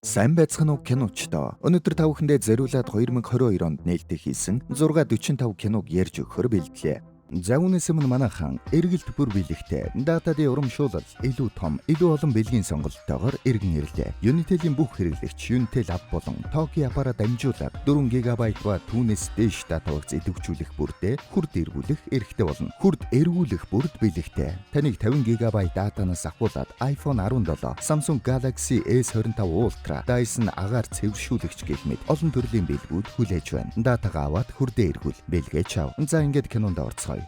Сайн байцгаана уу киночдоо. Өнөөдөр та бүхэндээ зориулаад 2022 онд нээлттэй хийсэн 645 киног ярьж өгөхөр бэлдлээ. За үүнээс өмнө манайхан эргэлт бүр биелэгтэй датадын урамшуулал илүү том, илүү олон бэлгийн сонголттойгоор иргэн ирлээ. Unitel-ийн бүх хэрэглэгч Unitel App болон Toki App-аараа дамжуулаад 4 GB ба түүнээс дээш дата хувац идэвхжүүлэх бүрдээ хурд эргүүлэх эрхтэй болно. Хурд эргүүлэх бүрд биелэгтэй. Таныг 50 GB датанаас ахуулаад iPhone 17, Samsung Galaxy S25 Ultra, Dyson агаар цэвэршүүлэгч гэх мэт олон төрлийн бэлгүүд хүлээж байна. Датагаа аваад хурдээ эргүүл. Бэлгээ чав. За ингээд кинонд орцгоё.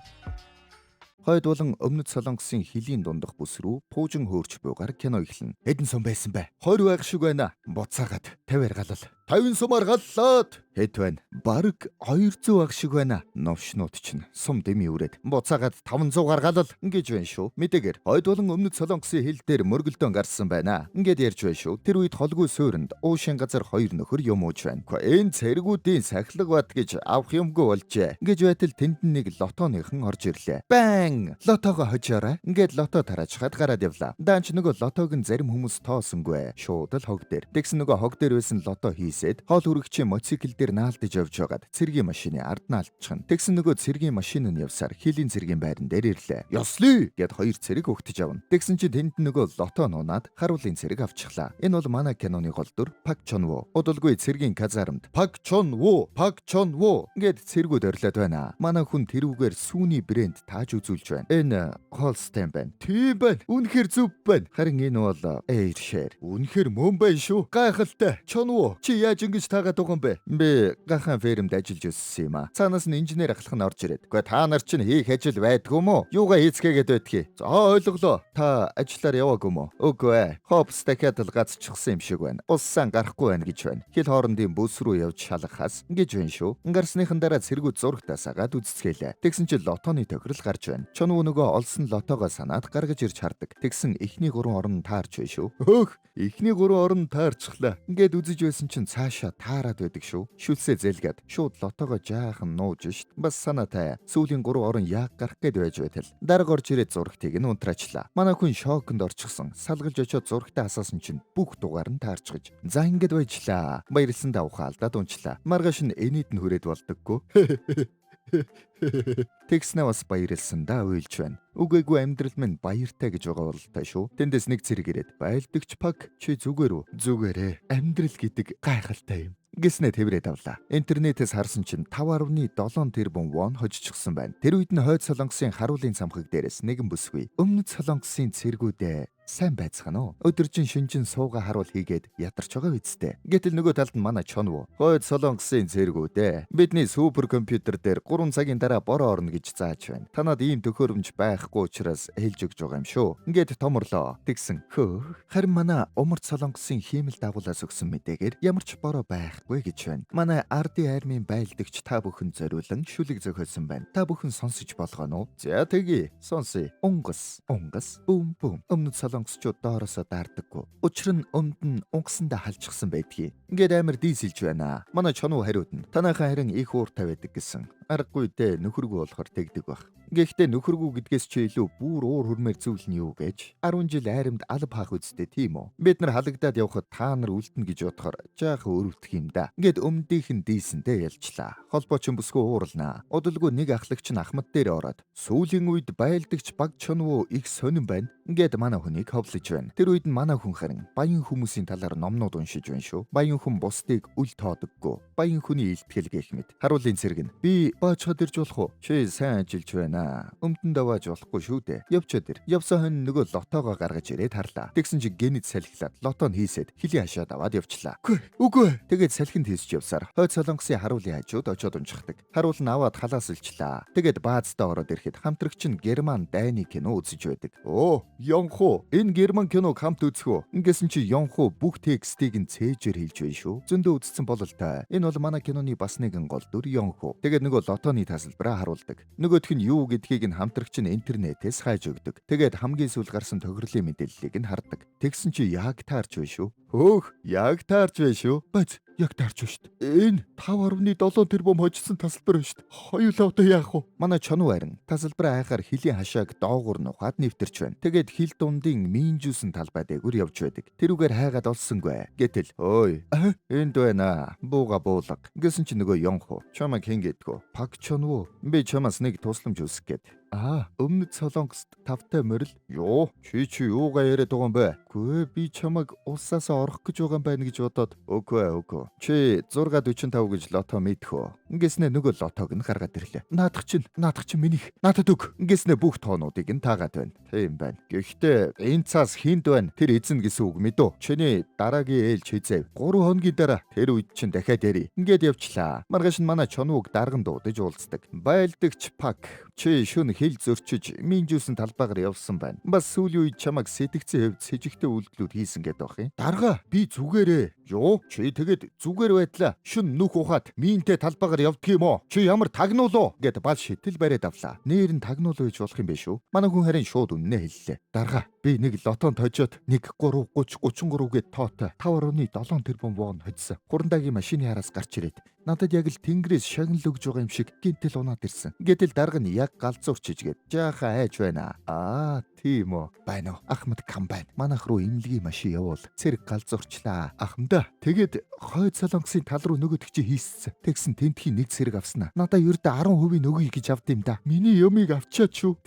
Хойд болон өмнөд Солонгосын хилийн дундах бүс рүү пуужин хөөрч буйгаар кино эхэлнэ. Хэдэн сум байсан бэ? 20 байх шиг байна. Буцаагаад 50-аар галал. 50 сумаар галлаад. Хэд байна? Бараг 200 байх шиг байна. Новшнууд чинь сум дэми үрээд буцаагаад 500-аар галал ингэж байна шүү. Мэдээгээр хойд болон өмнөд Солонгосын хил дээр мөргөлдөөн гарсан байна. Ингээд ярьж байна шүү. Тэр үед холгүй суурьнд уушин газар хоёр нөхөр юм ууж байна. Энэ цэргүүдийн сахилга бат гэж авах юмгүй болжээ. Гэж байтал тэнд нэг лотоныхан орж ирлээ. Бэн! Лотого хожоорой. Ингээд лото тарааж хад гараад явлаа. Даанч нөгөө лотог нь зарим хүмүүс тоосонгүй. Шууд л хог дээр. Тэгсэн нөгөө хог дээр байсан лото хийсэд хоол хүрэгчийн мотоцикл дээр наалдаж явж байгаад цэргийн машины ард наалдчихна. Тэгсэн нөгөө цэргийн машин нь явсаар хилийн цэргийн байран дээр ирлээ. Ёслий гэд хоёр цэрэг өгтөж авна. Тэгсэн чинь тэнд нөгөө лото нунаад харуулын цэрэг авчихлаа. Энэ бол манай киноны гол дүр Пак Чон Ву. Удалгүй цэргийн казармд Пак Чон Ву гэд цэргүүд орлоод байна. Манай хүн тэрүүгээр сүүний брэнд тааж үзүүлж байна. Энэ Холстен байна. Тийм байна. Үнэхээр зүв байна. Харин энэ бол Airshare. Үнэхээр мөн байна шүү. Гайхалтай. Чон Ву чи яаж ингэж таагаад байгаа юм бэ? Би гахаан фермд ажиллаж өссөн юм аа. Цаанаас нь инженер ахлах нь орж ирээд. Гэхдээ та нар чинь хийх ажил байдгүй юм уу? Юугаа хийцгээгээд байдгийг. За ойлголоо. Та ажиллаар яваагүй юм уу? Үгүй ээ. Хопс дахиад л гацчихсан юм шиг байна. Уссаа гарахгүй байна гэж байна. Хил хоорондын бүс рүү явж шалгахаас гэж байна шүү. Гарсныхан дараа цэргүүд зургтаас агаад үзцгээлээ. Тэгсэн чинь лотоны тохирол гарч байна. Чон Ву нөгөө олсон лотогоо санаад гаргаж ирж хардаг. Тэгсэн эхний 3 орон таарч байна шүү. Хөөх! Эхний 3 орон таарчлаа. Ингээд үзэж байсан чинь цаашаа таарад байдаг шүү. Шүлсээ зэлгээд шууд лотогоо жаахан нууж шít. Бас санаатай. Сүүлийн 3 орон яг гарах гээд байж байтал. Дарга орж ирээд зургтыг нь унтраачлаа. Манай хүн шоконд орчихсон. Салгалж очиод зургтаа асаасан чинь бүх дугаар нь таарчгаж. За ингээд байжлаа. Баярлсан давхаа алдаад унчлаа. Маргааш нь энийд нь хүрээд болдоггүй. Тэгснэ бас баярлсан да уйлж байна. Үгээгүй амьдрал минь баяртай гэж байгаа бололтой шүү. Тэндээс нэг цэрэг ирээд байлдагч Пак чи зүгээр үү? Зүгээрээ. Амьдрал гэдэг гайхалтай юм. Гэснэ тэврээд авлаа. Интернетээс харсан чинь 5.7 тэрбум вон хожчихсон байна. Тэр үед нь хойд Солонгосын харуулын цамхаг дээрээс нэгэн бүсгүй. Өмнөд Солонгосын цэргүүдээ сайн байцгаана уу? Өдөржин шүнжин сууга харуул хийгээд ядарч байгаа үсттэй. Гэтэл нөгөө талд нь манай Чон Ву. Хойд Солонгосын цэргүүдээ бидний супер компьютер дээр 3 цагийн дараа бороо орно гэж зааж байна. Танад ийм төхөөрөмж байхгүй учраас хэлж өгч байгаа юм шүү. Ингээд томорлоо. Тэгсэн. Харин манай умард Солонгосын хиймэл дагуулаас өгсөн мэдээгээр ямар ч бороо байхгүй гэж байна. Манай ардын армийн байлдагч та бүхэн зориулан шүлэг зохиосон байна. Та бүхэн сонсож болгоно уу? За тэгье. Сонсъё. Унгас. Бүүм. Өмнөд солонгосчууд доороосоо дардаггүй. Учир нь өмд нь унгасандаа халчихсан байдгийг. Ингээд амар дийсэлж байна. Манай Чон Ву хариуд нь танайхан харин их ууртай байдаг гэсэн. Аргагүй дээ нөхөргүй болохоор тэгдэг баг. Гэхдээ нөхөргүй гэдгээс ч илүү бүр уур хурмээр зүйл нь юу гэж 10 жил айрамд алба хаах үсттэй тийм үү? Бид нар халагдаад явхад та нар үлдэнэ гэж бодохоор жаахан өрөвдөх юм да. Ингээд өмнөдийнх нь дийсэндээ ялчлаа. Холбоочин бүсгүй уурлнаа. Удалгүй нэг ахлагч нь Ахмад дээр ороод сүүлийн үед байлдагч Пак Чон Ву их сонирн байна. Ингээд манай хүнийг ховлож байна. Тэр үед нь манай хүн харин баян хүмүүсийн талаар номнууд уншиж байна шүү. Баян хүн бусдыг үл тоодоггүй. Баян хүний илтгэл гэх мэт. Харуулын цэрэг нь би баачхад ирж болох уу? Чи сайн ажиллаж байна. Өмдөн давааж болохгүй шүү дээ. Явчаад ир. Явсан хань нөгөө лотогоо гаргаж ирээд харлаа. Тэгсэн чинь генет салхилаад лотон хийсэд хилийн хашаад аваад явчлаа. Үгүй. Тэгээд салхинд хийсч явсаар хойд Солонгосын харуулын хажууд очиод унчихдаг. Харуул нь аваад халаасалчлаа. Тэгээд баазтаа ороод ирэхэд хамтрагч нь Герман дайны кино үзэж байдаг. Ёнхоо энэ герман киног хамт үзэх үү? Ингэсэн чи Ёнхоо бүх текстийг нь цээжээр хэлж байна шүү. Зөндөө үзсэн бололтой. Энэ бол манай киноны бас нэгэн гол дүр Ёнхоо. Тэгээд нөгөө лотоны тасалбараа харуулдаг. Нөгөөх нь юу гэдгийг нь хамтрагч нь интернетээс хайж өгдөг. Тэгээд хамгийн сүүл гарсан тохирлын мэдээллийг нь хардаг. Тэгсэн чи яг таарч байна шүү. Хөөх, яг таарч байна шүү. Бац, яг таарч байна шүү. Энэ 5.7 тэрбум хожсон тасалбар байна шүү. Хоёулаа одоо яах вэ? Манай чонуу харин тасалбараа хайхаар хилийн хашааг доогуур нухаад нэвтэрч байна. Тэгээд хил дундын мин жүүсэн талбай дээгүр явж байдаг. Тэрүүгээр хайгаад олсонгүй. Гэтэл ой, энд байна. Бууга буулга. Гэсэн чи нөгөө Ёнхо чамайг хэн гэдгүү? Пак чонуу. Би чамаас нэг тусламж үсэх гээд. Өмнөд Солонгост тавтай морил. Юу? Чи юугаа яриад байгаа юм бэ? Гүй би чамайг улсаасаа орох гэж байгаа юм байна гэж бодоод. Үгүй. Чи 645 гэж лото мэдхүү. Ингэснэ нөгөө лотог нь гаргаад ирлээ. Наадах чинь минийх. Надад өг. Ингэснэ бүх тоонуудыг нь таагаад байна. Тийм байна. Гэхдээ энэ цаас хинд байна? Тэр эзэн гэсэн үг мэдөө. Чиний дараагийн ээлж хизээв. 3 хоногийн дараа тэр үед чинь дахиад яри. Ингээд явчлаа. Маргааш нь манай чонууг дарган дуудаж уулздаг. Байлдагч Пак. Чи шөнө хил зөрчиж мин жүүсэн талбайгаар явсан байна. Бас сүүлийн үед чамайг сэтгцэн хэвд сэжигтэй үйлдэлүүд хийсэн гэдэг бах юм. Дарга би зүгээрээ. Юу? Чи тэгэд зүгээр байдлаа. Шүн нүх ухаад минтэй талбайгаар явдг юм уу? Чи ямар тагнуулуу гэд бал шитэл бариад авлаа. Нээр нь тагнуулуу гэж болох юм бэ шүү. Манай хүн харин шууд үннээ хэллээ. Дарга би нэг лотонд хожоод 1 3 30 33 гэд тоотой 5.7 тэрбум вон хоцсон. Хурандагийн машины хараас гарч ирээд надад яг л тэнгэрээс шагнал өгж байгаа юм шиг гинтэл унаад ирсэн. Гэтэл дарга нь яг галзуурчиж гээд жаахан айж байна. Тийм үү. Байна уу? Ахмад комбайн. Манайх руу имлэгийн машин явуул. Цэрэг галзуурчлаа. Ахмада. Тэгээд Хойд Солонгосын тал руу нөгөөдөг чи хийссэн. Тэгсэн тентхийн нэг цэрэг авснаа. Надаа ердөө 10% нөгөе гэж авд юм да. Миний юмыг авчаад шүү.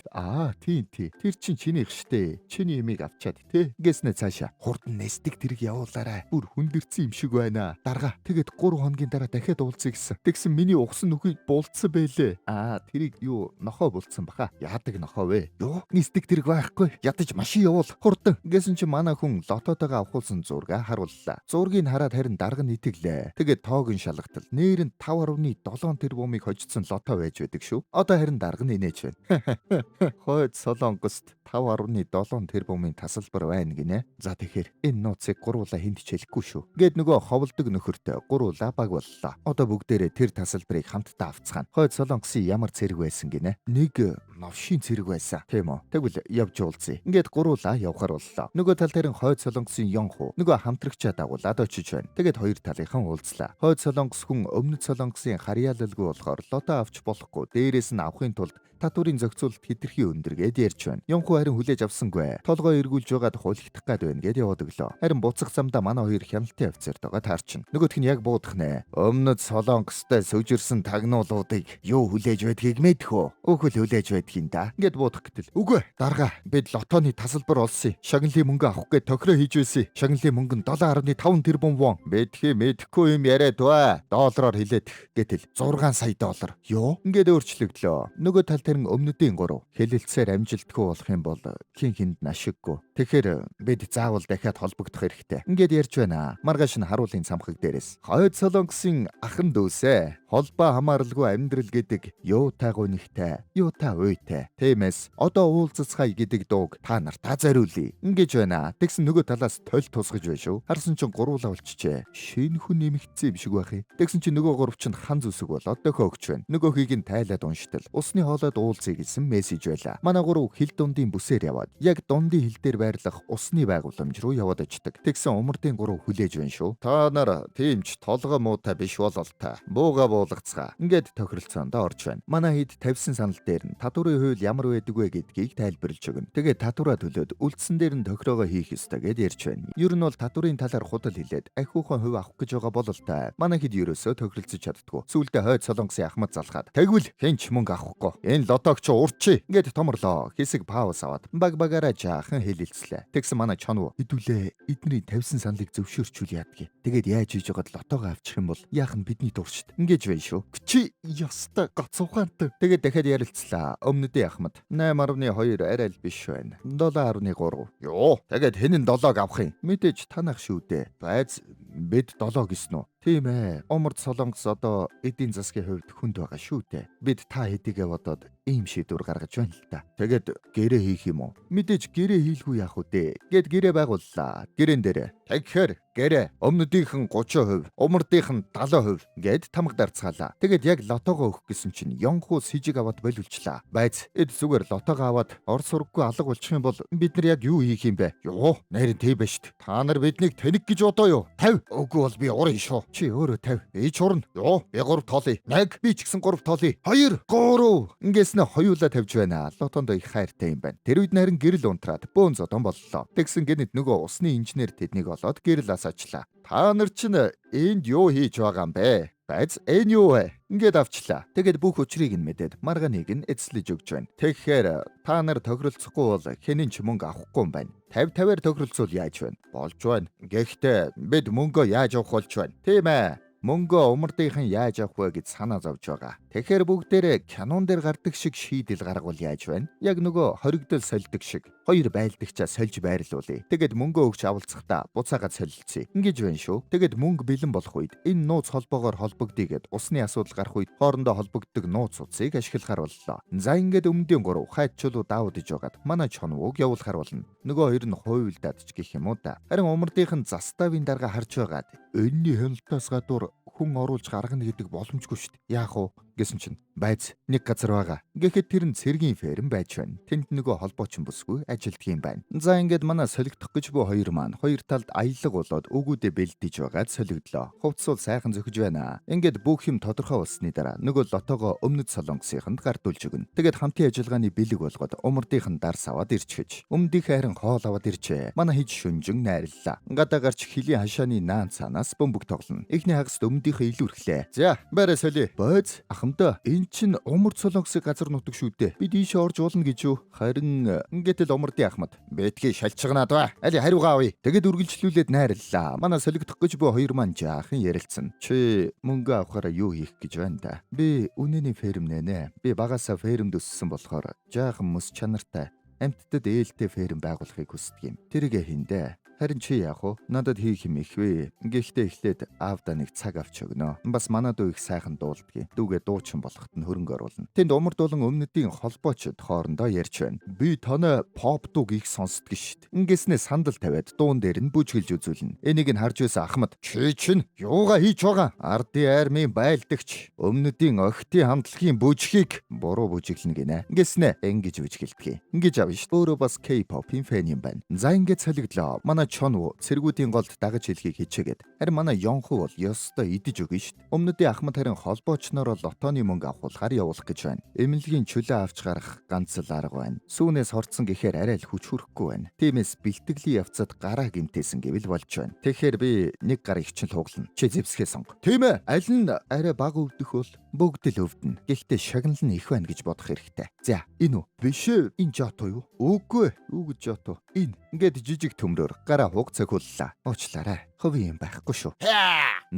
Тийм. Тэр чин чинийх штэ. Чиний юмыг авчаад тий. Гэснэ цаашаа. Хурдан нэстэг тэрэг явуулаарай. Бүр хүндэрсэн юм шиг байна. Дарга. Тэгээд 3 хоногийн дараа дахиад уулзъя гэсэн. Тэгсэн миний ухсан нүхийг булцсан байлээ. Тэрийг юу нохоо булцсан баха. Яадаг нохоо вэ? Юу? Нэстэг тэрэг байхгүй. Ядаж машин явуул. Хурдан. Гэсэн чи манай хүн лототойгоо авахулсан зурга харууллаа. Зургийг хараад харин дарга итгэлээ. Тэгээд тоогийн шалгалтал нээр нь 5.7 тэрбумыг хожсон лото байж байдаг шүү. Одоо харин дарга нь инээж байна. Хойд Солонгост 5.7 тэрбумын тасалбар байна гинэ. За тэгэхээр энэ нууцыг гуруула хинт хэлэхгүй шүү. Гээд нөгөө ховлдог нөхөртөө гуруула баг боллоо. Одоо бүгдээрээ тэр тасалбарыг хамтдаа авцгаана. Хойд Солонгосын ямар цэрэг байсан гинэ? Нэг новшийн цэрэг байсан. Тийм үү? Тэгвэл явж уулзъя. Ингээд гуруула явахар боллоо. Нөгөө тал дээр Хойд Солонгосын Ёнхо нөгөө хамтрагчаа дагуулад очиж байна. Тэгээд хоёр талынхан уулзлаа. Хойд Солонгос хүн Өмнөд Солонгосын харьяалалгүй болохоор лото авч болохгүй. Дээрээс нь авахын тулд татварын зохицуулалт хэтэрхий өндөр гэд ярьж байна. Ёнхо харин хүлээж авсангүй. Толгой эргүүлж байгаад хулигдах гад байна гэд яваад өглөө. Харин буцах замдаа манай хоёр хяналтын офицертойгоо таарчин. Нөгөөх нь яг буудах нэ. Өмнөд Солонгостой сүжирсэн тагнуулуудыг юу хүлээж байдгийг мэдхүү. Өөхөл хүлээж байдгийг да. Гэд буудах гэтэл үгүй. Дарга бид лотоны тасалбар олсон. Шагналын мөнгө авах гээд тохироо хийж байсан. Шагналын мөнгө нь 7.5 тэрбум вон. Мэдхгүй юм яриад ба. Доллараар хэлээд гэтэл 6 сая доллар. Юу? Ингээд өөрчлөгдлөө. Нөгөө тал тэрэн өмнөдийн 3 хэлэлцээр амжилтгүй болох юм бол хинд ашиггүй. Тэгэхээр бид заавал дахиад холбогдох хэрэгтэй. Ингээд ярьж байна. Маргааш нь харуулын цамхаг дээрээс Хойд Солонгосын ахан дүүсээ холбоо хамааралгүй амьдрал гэдэг юутай гунигтай, юутай уйтай. Тиймээс одоо уулзцгаая гэдэг дууг та нартаа зориулъя. Ингэж байна. Тэгсэн нөгөө талаас толь тусгаж байна шүү. Харсан чинь гуруула болчихжээ. Шинэ хүн нэмэгдсэн юм шиг байх юм. Тэгсэн чинь нөгөө гурав чинь хан зүсэг болоод дөхөө өгч байна. Нөгөөхийг нь тайлаад уншдал. Усны хоолойд уулзъя гэсэн мессеж байла. Манай гурав хил дундын бүсээр яваад яг дундын хил дээр байрлах усны байгууламж руу яваад очдөг. Тэгсэн умардын гурав хүлээж байна шүү. Та нар тиймч толгой муутай биш болол та. Бууга буулгацгаа. Ингээд тохиролцоонд орж байна. Манай хэд тавьсан санал дээр нь татварын хууль ямар байдаг вэ гэдгийг тайлбарлаж өгнө. Тэгээд татвараа төлөөд үлдсэн дээр нь тохироогоо хийх ёстой гэд ярьж байна. Ер нь бол татварын талаар худал хэлээд ахиухан хувь авах гэж байгаа бол та. Манай хэд ерөөсөө тохиролцож чаддгүй. Сүүлдээ Хойд Солонгосын ахмад залхаад тэгвэл хэнч мөнгө авахгүй. Энэ лотог ч уурчи. Ингээд томорлоо. Хэсэг пауз аваад багаараа жаахан хэлэлцлээ. Тэгсэн манай чонуу хэдүүлээ эдний тавьсан саналыг зөвшөөрчүүл яадгийг. Тэгээд яаж хийж байгаад лотогоо авчих юм бол яах нь бидний дуршд. Ингэж байна шүү. Чи ёстой гоцухаантай. Тэгээд дахиад ярилцлаа. Өмнөдийн ахмад 8.2 арай л биш байна. 7.3. Юу? Тэгээд хэн нь 7-г авах юм? Мэдээж танах шүү дээ. Байз бид 7 гисэн үү? Тийм ээ. Оморд Солонгос одоо эдийн засгийн хувьд хүнд байгаа шүү дээ. Бид та хэдийгээ бодоод ийм шийдвэр гаргаж байна л да. Тэгээд гэрээ хийх юм уу? Мэдээж гэрээ хийлгүй яах вэ? Гэт гэрээ байгууллаа. Гэрээн дээр тэгэхээр гэрээ өмнөдийнхэн 30%, умардийнхэн 70% гэд тамга дарцгаалаа. Тэгээд яг лотогоо өгөх гэсэн чинь Ёнхуу с жиг аваад боловчлаа. Байц эд зүгээр лотогоо аваад ор сургаггүй алга болчих юм бол бид нар яг юу хийх юм бэ? Юу? Нэрэн тийм ба штт. Та нар биднийг тэнэг гэж бодоо юу? 50. Үгүй бол би уран шүү. Чи өөрөө 50. Ич уран. Юу? Би 3 тоолъё. 1. Би ч гэсэн 3 тоолъё. 2. 3. Ингээс нэ хоёулаа тавьж байна. Лотондоо их хайртай юм байна. Тэр үед нарийн гэрэл унтраад бөөн зодон боллоо. Тэгсэн гэнэт нөгөө усны инженер тэднийг олоод гэрэл асаачлаа. Та нар чинь энд юу хийж байгаа юм бэ? Байц энэ юу вэ? Ингээд авчлаа. Тэгээд бүх учрыг нь мэдээд маргааныг нь эцэлж өгч байна. Тэгэхээр та нар тохиролцохгүй бол хэнийн ч мөнгө авахгүй юм байна. 50-50-аар тохиролцвол яаж байна? Болж байна. Гэхдээ бид мөнгөө яаж авах болж байна? Тийм ээ. Мөнгөө умардынхан яаж авах вэ гэж санаа зовж байгаа. Тэгэхээр бүгдээрээ кинон дээр гардаг шиг шийдэл гаргавал яаж байна? Яг нөгөө хоригдол сольдог шиг. Хоёр байлдагчаа сольж байрлуулъя. Тэгээд мөнгөө өгч авалцахдаа буцаагаад солилцъя. Ингэж байна шүү. Тэгээд мөнгө бэлэн болох үед энэ нууц холбоогоор холбогдъё гэд усны асуудал гарах үед хоорондоо холбогддог нууц утсыг ашиглахаар боллоо. За ингээд өмнөдийн 3 хайчулуу даавдж байгаад манай чонвог явуулахаар болно. Нөгөө хоёр нь хуйлдаад ч гэх юм уу да. Харин умардынхан заставын дарга харж байгаад энэний хяналтаас гадуур хүн оруулж гаргана гэдэг боломжгүй шүү дээ. Яах вэ гэсэн чинь байц нэг газар байгаа. Гэхдээ тэр нь цэргийн ферм байж байна. Тэнд нөгөө холбоочин бүсгүй ажилтг юм байна. За ингээд манай солигдох гэж буй хоёр маань хоёр талд аялаг болоод өгүүдээ бэлдэж байгаад солигдлоо. Хувцсуул сайхан зөхөж байна. Ингээд бүх юм тодорхой болсны дараа нөгөө лотогоо өмнөд Солонгосынд гардуулж өгнө. Тэгээд хамтын ажиллагааны бэлэг болгоод умардынхан дарс аваад ирчихэж. Өмнөдийнхээ харин хоол аваад ирчээ. Манай хиж шүнжин найрлаа. Гадаа гарч хилийн хашааны наан цаанаас бөмбөг тоглоно. Эхний хагаст өмнөдийнхээ илүү ирлээ. За бараа соли. Бөөз ахмдаа эн чин умард Солонгосын газар нутаг шүү дээ. Бид ийшээ орж уулна гэж юу? Харин ингээтэл умардын ахмад. Бэтгий шалчганаад ба. Али хариугаа авъя. Тэгэд үргэлжлүүлээд найрлаа. Манай солигдох гэж буй хоёр маань жаахан ярилцсан. Чи мөнгө авахаараа юу хийх гэж байна да? Би үнэний ферм нэ. Би багасаа фермд өссөн болохоор жаахан мөс чанартай амьтдад ээлтэй ферм байгуулахыг хүсдэг юм. Тэргээ хиндэ. Харин чи яах вэ? Надад хийх юм их вэ. Гэхдээ эхлээд аавда нэг цаг авч өгнө. Бас манай дүү их сайхан дуулдгийг. Дүүгээ дуучин болоход нь хөрөнгө оруулна. Тэнд умард болон өмнөдийн холбоочд хоорондоо ярьж байна. Би танай pop дууг их сонсдог шít. Ингээснээ сандал тавиад дуун дээр нь бүжгэлж үзүүлнэ. Энийг нь харж байсан Ахмад чи чинь юугаа хийж байгаа? Ардын армийн байлдагч өмнөдийн охтын хамтлагийн бүжгийг буруу бүжиглэнэ гинэ. Ингээснээ ингэж бүжгэлдэг. Ингэж авна шít. Өөрөө бас K-pop-ийн фэн юм байна. За ингэж солигдлоо. Чонвоо цэргүүдийн голд дагаж хэлхийг хичээгээд харин манай Ёнхуу бол ёстой идэж өгнө шүү дээ. Өмнөдийн Ахмад харин холбоочноор лотоны мөнгө авахулахаар явуулах гэж байна. Эмнэлгийн чөлөө авч гарах ганц л арга байна. Сүүнээс хорцсон гэхээр арай л хүч хүрэхгүй байна. Тиймээс бэлтгэлийн явцад гараа гимтээсэн гэвэл болж байна. Тэгэхээр би нэг гар ихчил хуглана. Чи зэвсгээ сонго. Тийм ээ. Аль нь арай бага өвдөх бол бүгд л өвдөн. Гэхдээ шагнал нь их байна гэж бодох хэрэгтэй. За энэ үү? Биш ээ. Энэ жото юу? Үгүй. Юу гэж жото? Энэ ингээд жижиг төмрөөр гараа хуг цохиуллаа. Уучлаарай. Хөвөө юм байхгүй шүү.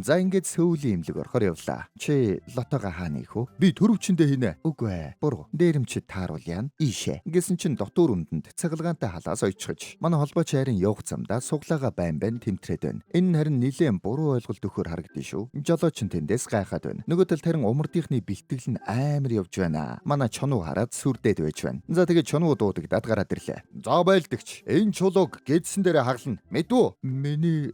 За ингээд сөүлийн имлэг орохоор явлаа. Чи лотога хаана их вэ? Би төрөвчөндөө хийнэ. Үгүй ээ. Буруу. Дээрэмчид тааруул яана. Ийшээ. Ингэсэн чин дотор үндэнд цагалгаантай халаас ойчхож. Манай холбооч хайрын явах замдаа суглаага байн тэмтрээд байна. Энэ нь харин нэлээд буруу ойлголт өгөхөр харагдсан шүү. Жолооч нь тэндээс гайхаад байна. Нөгөө талд харин умардынхны бэлтгэл нь амар явж байна. Манай чонуу хараад сүрдээд байж байна. За тэгээд чонуу дуудагдаад гараад ирлээ. За байлдагч. Энэ чулууг гэдсэн дээрээ хаглана. Мэдвүү? Миний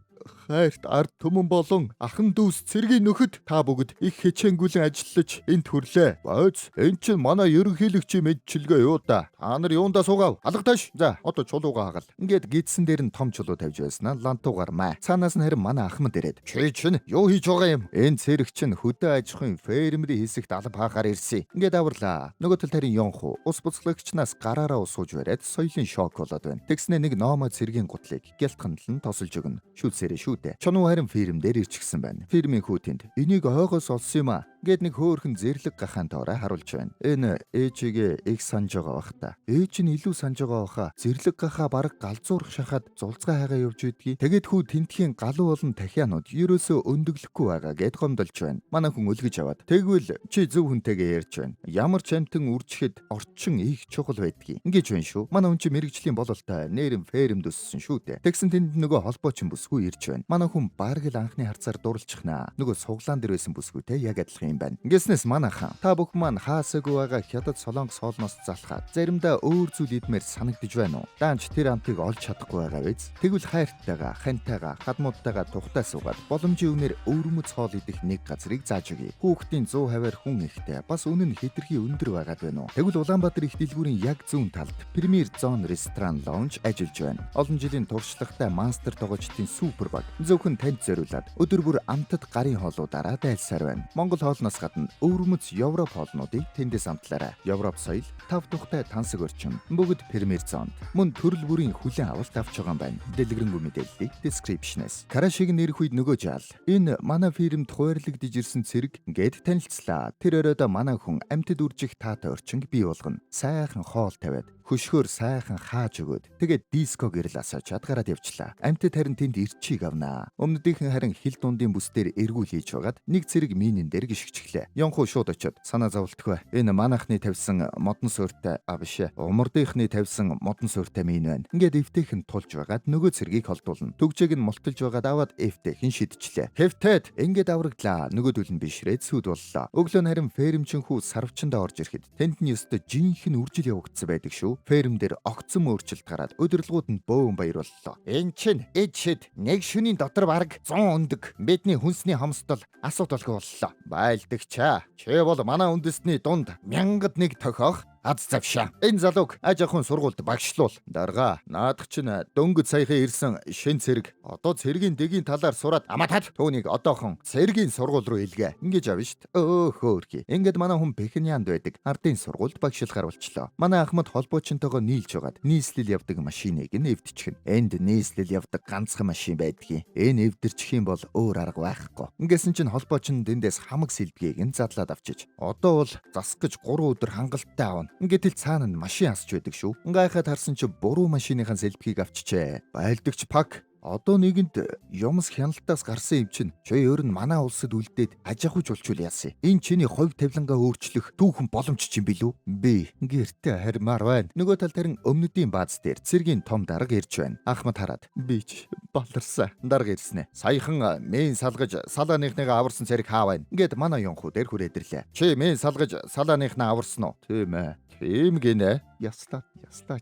хайрт ард түмэн болон ахан дүүс цэргийн нөхөд та бүгд их хичээнгүлэн ажиллаж энд хүрлээ. Бөөц эн чинь манай ерөнхийлөгчийн мэдчилгээ юу да. Та нар юундаа суугав? Алгатааш. За одоо чулуугаа хагаал. Ингээд гидсэн дээр нь том чулуу тавьж байснаа лантуугаар маа. Цаанаас нь харин манай ахмад ирээд чи чинь юу хийж байгаа юм? Энэ цэрэг чинь хөдөө аж ахуйн фермерийн хэсэгт алба хаахаар ирсэн. Ингээд аварлаа. Нөгөө талд харин Ёнхуу ус буцлагчнаас гараараа усууж бариад соёлын шок болоод байна. Тэгснэ нэг номо цэргийн гутлыг гялтханлан тосолж өгнө. Шүлсээр шүү дээ. Чонуу харин фермдэр ирчихсэн байна. Фермийн хүү тэнд энийг ойгоос олсон юм а гэд нэг хөөхөн зэрлэг гахаан тоорой харуулж байна. Энэ ээжигээ их санаж байгаа бах та. Ээж нь илүү санаж байгаа баха. Зэрлэг гахаа бараг галзуурах шахаад зулцгай хайгаа явж идгийг. Тэгээд хүү тентхийн галуу болон дахианууд ерөөсөө өндөглөхгүй байгаа гэд гомдолж байна. Манай хүн өлгөж аваад тэгвэл чи зөв хүнтэйгээ ярьж байна. Ямар ч амтан үржихэд орчин их чухал байдгийг. Ингэж байна шүү. Манай хүн чи мэрэгжлийн бололтой нэрэн фермд өссөн шүү дээ. Тэгсэн тэнд нөгөө холбоочин бүсгүй ирж байна. байна. Манай хүн бараг л анхны харцаар дурлчихнаа. Нөгөө суглаан дээр байсан бүсгүйтэй яг адилхан юм байна. Ингэснээс манайхан та бүхэн маань хаасаагүй байгаа хятад солонгос хоолноос залхаад заримдаа өөр зүйл идмээр санагдж байна уу? Даанч тэр амтыг олж чадахгүй байгаа биз? Тэгвэл хайртайгаа, хантайгаа, хадмуудтайгаа тухтаа суугаад боломжийн үнээр өвөрмөц хоол идэх нэг газрыг зааж өгье. Хүүхдийн 100 хавар хүн ихтэй бас үнэн нь хэтэрхий өндөр байгаад байна уу? Тэгвэл Улаанбаатар их дэлгүүрийн яг зүүн талд Premier Zone Restaurant Lounge ажиллаж байна. Олон жилийн туршлагатай мастер тоглогчдын супербаг зөвхөн танд зориулаад өдөр бүр амтад гарын хоолуудаараа дайлсаар байна. Монгол хоолноос гадна өвөрмөц Европ хоолнуудыг тэндээс амтлаарай. Европ соёл, тав тухтай тансаг орчин бүгд Premier Zone. Мөн төрөл бүрийн хүлээн авалт авч байгаа юм байна. Дэлгэрэнгүй мэдээллийг description-ээс. Карашиг нэрх үед нөгөө жаал. Энэ манай фирмд хуваарлагдж ирсэн цэрэг гээд танилцлаа. Тэр оройдоо манай хүн амьтад үржих таатай орчинг бий болгоно. Сайхан хоол тавиад хөшгөөр сайхан хааж өгөөд тэгээд диско гэрэл асаачаад гараад явчлаа. Амьтад харин тэнд ирчийг авнаа. Өмнөдийнхэн харин хил дундын бүсдэр эргүүл хийж байгаад нэг цэрэг минийн дээр гიშгчглээ. Янхуу шууд очиод санаа зовлтгүй. Энэ манайхны тавьсан модон суурьтай биш. Умардынхны тавьсан модон суурьтай мин байна. Ингээд эвтэйхэн тулж байгаад нөгөө цэргийг холдуулна. Түгжээг нь мулталж байгаад аваад эвтэйхэн шидчихлээ. Хэвтээд ингээд авраглаа. Нөгөөдөл нь бишрээд сүд боллоо. Өглөө нь харин фермчинхүү сарвчандаа орж ирэхэд тэнд нь ёстой жинхэнэ үржил явагдсан байдаг шүү. Ферм дээр огцом өөрчлөлт гараад удирдлагууд нь бөөн баяр боллоо. Энд чинь эд шид нэг шөнийн дотор бараг 100 өндөг. Бидний хүнсний хомсдол асуудалгүй боллоо. Байлдагчаа. Чи бол манай үндэсний дунд мянгад нэг тохиох аз завшаа. Энэ залууг аж ахуйн сургуульд багшлуул. Дарга наадах чинь дөнгөж саяхан ирсэн шин цэрэг. Одоо цэргийн дэгийн талаар сураад аматад түүнийг одоохон цэргийн сургууль руу илгээ. Ингэж авна штт. Хөөрхий. Ингээд манай хүн Пекинянд байдаг. Ардын сургуульд багшлахаар болчлоо. Манай Ахмад холбоочнтойгоо нийлж байгаад нийслэл явдаг машиныг нь эвдчихнэ. Энд нийслэл явдаг ганцхан машин байдгийг. Энэ эвдэрчих юм бол өөр арга байхгүй. Ингэсэн чинь холбоочн дэндээс хамаг сэлбгийг нь задлаад авчиж. Одоо бол засгаж 3 өдөр хангалттай авна. Ингээд тэл цаана нь машин асч байдаг шүү. Гайхаад харсан чи буруу машиныхаа сэлбгийг авчижээ. Байлдагч Пак одоо нэгэнд юмс хяналтаас гарсан юм чинь чи өөр нь манай улсад үлдээд аж ахуйч болчул яасан. Энэ чиний хувь тавилангаа өөрчлөх түүхэн боломж ч юм билүү? Би гэртээ хармаар байна. Нөгөө талд харин өмнөдийн бааз дээр цэргийн том дарга ирж байна. Ахмад хараад би ч баларсан. Дарга ирсэн ээ. Саяхан мен салгаж салааныхныгаа аварсан цэрэг хаа байна. Ингээд манай юнхүү дээр хүрээдэрлээ. Чи мен салгаж салааныхнаа аварсан уу? Тийм ээ. Тийм гинэ. Яслаа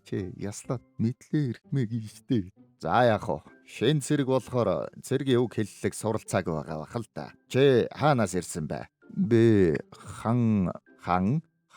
чи яслаад мэдлээ ирхмээ гişтэй. За яах вэ? Шин цэрэг болохоор цэргийн үг хэллэг суралцааг байгаа бах л да. Чи хаанаас ирсэн бэ? Би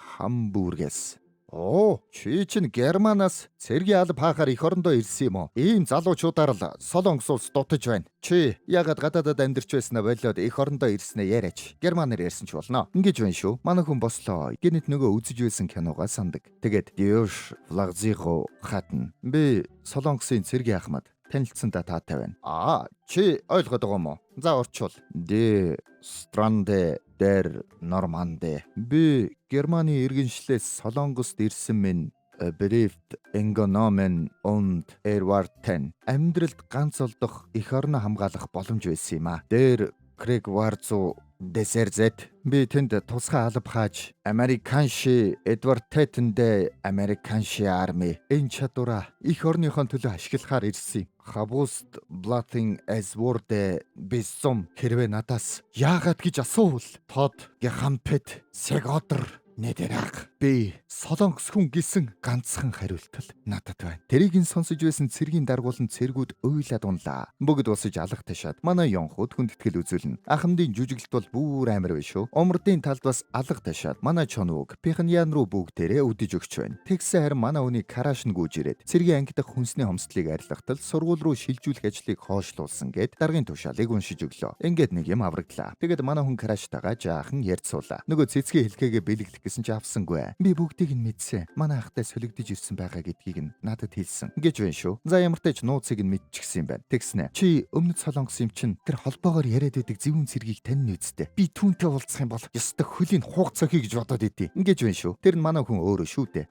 Хамбургээс. Оо, чи чинь Германаас цэргийн алба хаахаар эх орондоо ирсэн юм уу? Ийм залуучуудаар л Солонгос улс дутаж байна. Чи ягаад гадаадад амьдарч байснаа болоод эх орондоо ирснээ яриач. Германаар ярьсан ч болно. Ингэж байна шүү. Манай хүн бослоо. Гэнэт нөгөө үзэж байсан киногаа сандаг. Тэгээд Дёш Влагзихо хатна. Би Солонгосын цэргийн Ахмад. Танилцсандаа таатай байна. Чи ойлгоод байгаа юм уу? За орчуул. Де Странде der Normande. Би Германы иргэншлээс Солонгост ирсэн минь Brieft Engonomen und Erwarten. Амьдралд ганц олдох эх орноо хамгаалах боломж байсан юм а. Der Krieg war zu Deserzet. Би тэнд тусгай алба хааж Американши Эдвартэтэндээ Американши арми энэ чадвараа эх орныхон төлөө ашиглахаар ирсэн юм. Хабуст Блатин Эсвордэ бисом хэрвээ надаас яагаад гэж асуувал тод гахампет сегодр Нэдэрэг би Солонгос хүн гэсэн ганцхан хариултал надад байна. Тэрийг нь сонсож байсан цэргийн даргуулан цэргүүд уйлаад унлаа. Бүгд усаж алах ташаад манай ёнхууд хүндэтгэл үзүүлнэ. Ахмадын жүжиглэлт бол бүр амар биш шүү. Умрдын талд бас алах ташаад манай чонууг Пхеньян руу бүгдээрээ өдөж өгч байна. Тэгсэн харин манай үнийг караш нь гүйж ирээд цэргийн анги дахь хүнсний хомсдлыг арилгахтал сургууль руу шилжүүлэх ажлыг хойшлуулсан гэд даргын тушаалыг уншиж өглөө. Ингээд нэг юм авраглаа. Тэгэд манай хүн караштайгаа жаахан ярьцуулаа. Нөгөө цэцгийн хэлхээгээ бэлэглэх гэсэн чи авсангүй. Би бүгдийг нь мэдсэн. Манай ахтай солигдож ирсэн байгаа гэдгийг нь надад хэлсэн. Гэж байна шүү. За ямар ч тач нууцыг нь мэдчихсэн юм байна. Тэгснэ. Чи өмнөд Солонгос юм чин тэр холбоогоор яриад байдаг зөвүүн цэргийг тань нүцтэй. Би түүнтэй уулзах юм бол ёстой хөлийн хууг цохий гэж бодоод идэв. Ингэж байна шүү. Тэр нь манай хүн өөрөө шүү дээ.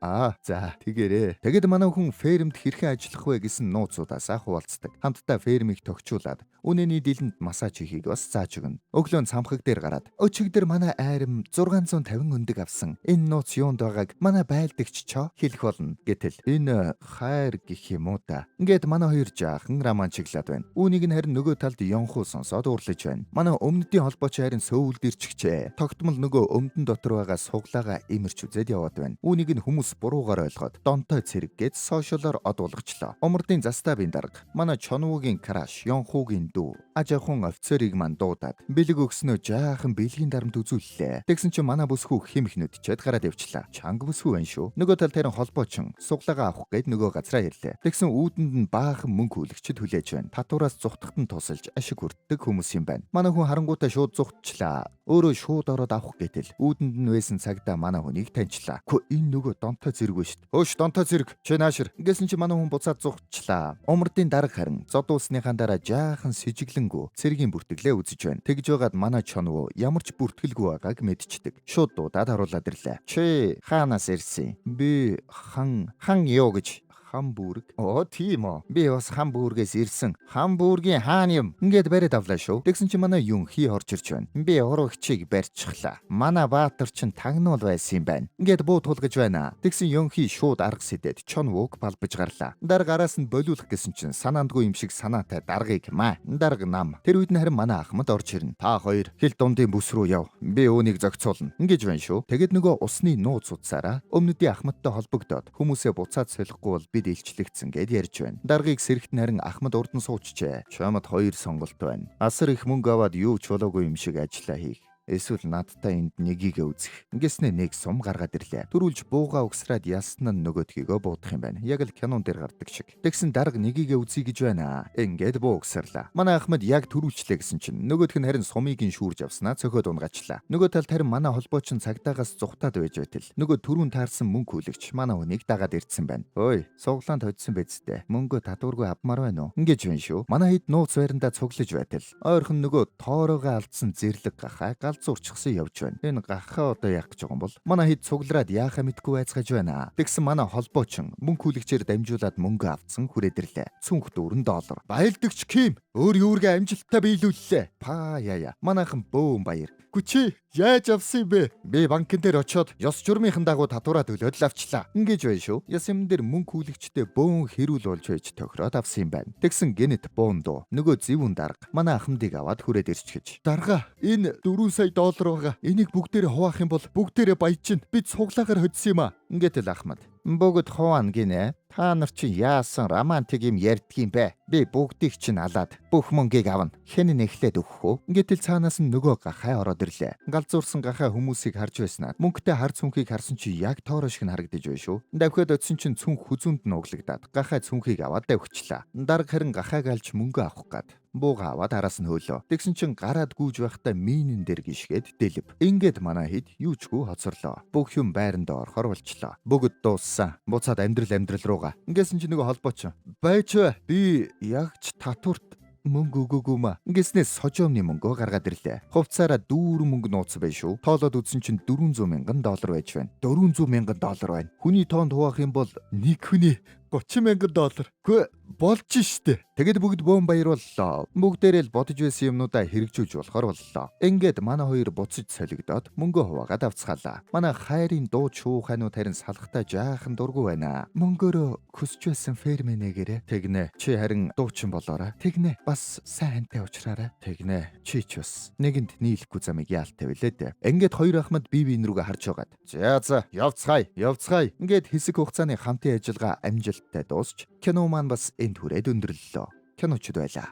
За тэгээрээ. Тэгэд манай хүн фермд хэрхэн ажиллах вэ гэсэн нууцудаас хуваалцдаг. Хамтдаа фермийг тогтчуулаад үнэний дэлэнд массаж хийхийг бас зааж өгнө. Өглөө цамхаг дээр гараад өчигдөр манай айрам 650 өндөг авсан. гарсан энэ нууц юунд байгааг манай байлдагч чоо хэлэх болно гэтэл энэ хайр гэх юм уу та. Ингээд манай хоёр жаахан роман чиглаад байна. Үүнийг нь харин нөгөө талд Ёнхуу сонсоод уурлаж байна. Манай өмнөдийн холбооч харин сөүлдэрчгчээ. Тогтмол нөгөө өмдөн дотор байгаа суглаагаа имэрч үзээд яваад байна. Үүнийг нь хүмүүс буруугаар ойлгоод донтой цэрэг гээд сошиалоор одуулгачлаа. Умардын заставын дарга манай Чонвугийн краш Ёнхуугийн дүү ажаахан офицерыг мань дуудаад бэлэг өгснөө жаахан бэлгийн дарамт үзүүллээ. Тэгсэн чинь манай бүсгүй химх нүдчихэд гараад явчлаа. Чанга бүсгүй байна шүү. Нөгөө тал тарин холбоочин суглаагаа авах гээд нөгөө газраа ирлээ. Тэгсэн үүдэнд нь баахан мөнгө хүлэгчд хүлээж байна. Татвараас зүхтагт нь тусалж ашиг хүртдэг хүмүүс юм байна. Манай хүн харангуйтаа шууд зүхтчлаа. Өөрөө шууд ороод авах гэтэл үүдэнд нь байсан цагдаа манай хүнийг таньчлаа. Хөө энэ нөгөө донтой зэрэг вэ шүү. Өөш донтой зэрэг чи наашир. Ингэсэн чи манай хүн буцаад зүхтчлаа. Умардын дарга харин зод уусныхаа дараа жаахан сэжиглэнгүү цэргийн бүртгэлээ үзэж байна. Тэгж байгаад манай Чонвуу ямар ч бүртгэлгүй байгааг мэдчихдэг. Шууд дуудаад харуулад ирлээ. Чи хаанаас ирсэн? Би хан ёо гэж хан бүрг. Оо тийм үү. Би бас хан бүргээс ирсэн. Хан бүргийн хаан юм. Ингээд бариад авлаа шүү. Тэгсэн чи манай Юнхи орж ирж байна. Би урагчийг барьчихлаа. Манай баатар чин тагнуул байсан юм байна. Ингээд буу тулгаж байна. Тэгсэн Юнхи шууд арга сэдэд Чонвууг балбаж гарлаа. Дарга араас нь болиулах гэсэн чинь санаандгүй юм шиг санаатай даргыг маа. Дарга нам. Тэр үед нь харин манай Ахмад орж ирнэ. Та хоёр хил дундын бүс рүү яв. Би үүнийг зохицуулна. Ингэж байна шүү. Тэгэд нөгөө усны нууц утсаараа өмнөдийн Ахмадтай холбогдоод хүмүүсээ буцаад солихгүй бол бид илчлэгдсэн гэд ярьж байна. Даргыг сэрэгт нь харин Ахмад урд нь суучжээ. Чамд хоёр сонголт байна. Асар их мөнгө аваад юу ч болоогүй юм шиг ажиллаа хийх. Эсвэл надтай энд нэгийг үзэх. Ингэснэ нэг сум гаргаад ирлээ. Төрүүлж бууга угсраад ясна нь нөгөөдгийгөө буудах юм байна. Яг л кинон дээр гардаг шиг. Тэгсэн дарга нэгийг үзье гэж байна. Ингээд буу угсарлаа. Манай Ахмад яг төрүүлчлээ гэсэн чинь нөгөөх нь харин сумыг нь шүүрж авснаа цохиод унгачлаа. Нөгөө талд харин манай холбоочин цагдаагаас зүхтаад байж байтал нөгөө түрүүн таарсан мөнгө хүлэгч манай хүнийг дагаад ирдсэн байна. Ой, суглаанд хоцсон байцтэй. Мөнгө татваргүй авмаар байна уу? Ингэж байна шүү. Манай хэд нууц байрандаа цуглаж байтал ойрхон нөгөө тоороогоо алдсан зэрлэг гахаа зурчсан явж байна. Энэ гахаа одоо яах гэж байгаа юм бол манай хэд цуглараад яахаа мэдгүй байцгааж байна. Тэгсэн манай холбоочин мөнгө хүлэгчээр дамжуулаад мөнгө авцсан хүрээдэрлээ. Цүнх $4. Баялдагч Ким өөр юургээ амжилттай биелүүллээ. Па яя. Манайхан бөөн баяр. Гүчи яаж авсан бэ? Би банкн дээр очиод ёс журмынхан дагуу татвараа төлөөд л авчлаа. Ингэж байна шүү. Ёс юм дээр мөнгө хүлэгчтэй бөөн хэрүүл болж байж тохироод авсан юм байна. Тэгсэн гэнэт буундуу нөгөө зэвүүн дарга манай Ахмадыг аваад хүрээд ирчихэж. Дарга энэ $4 сая байгаа. Энийг бүгдээрээ хуваах юм бол бүгдээрээ баяжин. Бид цуглаагаар хоцсон юм а. Ингээд л Ахмад. Бүгд хуваана гинэ. Та нар чи яасан романтик юм ярьдгийм бэ? Би бүгдийг чинь алаад бүх мөнгийг авна. Хэн нэхлээд өгөх үү? Ингээд л цаанаас нь нөгөө гахаа ороод ирлээ. Галзуурсан гахаа хүмүүсийг харж байснаа. Мөнгөтэй хар цүнхийг харсан чи яг тоороо шиг харагдаж байна шүү. Давхиад очисон чинь цүнх хүзүнд нь углагдаад гахаа цүнхийг аваад давхичлаа. Дарга харин гахааг алж мөнгө авах гад бууга аваад араас нь хөөлөө. Тэгсэн чинь гараад гүйж байхдаа минэн дээр гიშгээд дэлв. Ингээд манай хэд юу ч хүү хоцорлоо. Бүх юм байрандаа орохор болчлоо. Бүгд дууссан. Буцаад амьдрал руугаа. Ингэсэн чинь нөгөө холбооч байж би яг ч татварт мөнгө өгөөгүй маа. Ингэснээс сожоомны мөнгөө гаргаад ирлээ. Хувцаараа дүүрэн мөнгө нууц бай шүү. Тоолоод үзсэн чинь $400,000 байж байна. $400,000 байна. Хүний тоонд хуваах юм бол нэг хүний $30,000. Гүй болж штэ. Тэгэд бүгд бөөн баярлууллаа. Бүгдээрээ л бодож байсан юмнуудаа хэрэгжүүлж болохоор боллоо. Ингээд манай хоёр буцаж солигдоод мөнгөө хуваагаад авцгаалаа. Манай хайрын дуу шууханууд харин салхтаа жаахан дургу байна. Мөнгөөрөө хүсч байсан фермэнэгээрээ тэгнэ. Чи харин дуучин болоорой. Тэгнэ. Бас сайн хантай уулзраарай. Тэгнэ. Чи ч бас нэгэнд нийлэхгүй замыг яалтав билээ дээ. Ингээд хоёр Ахмад бие биен рүүгээ харж байгаад. За явцгаая. Ингээд хэсэг хугацааны хамтын ажиллагаа амжилттай дуусч кино маань бас энд хүрээд өндөрлөлөө. Киночд байлаа.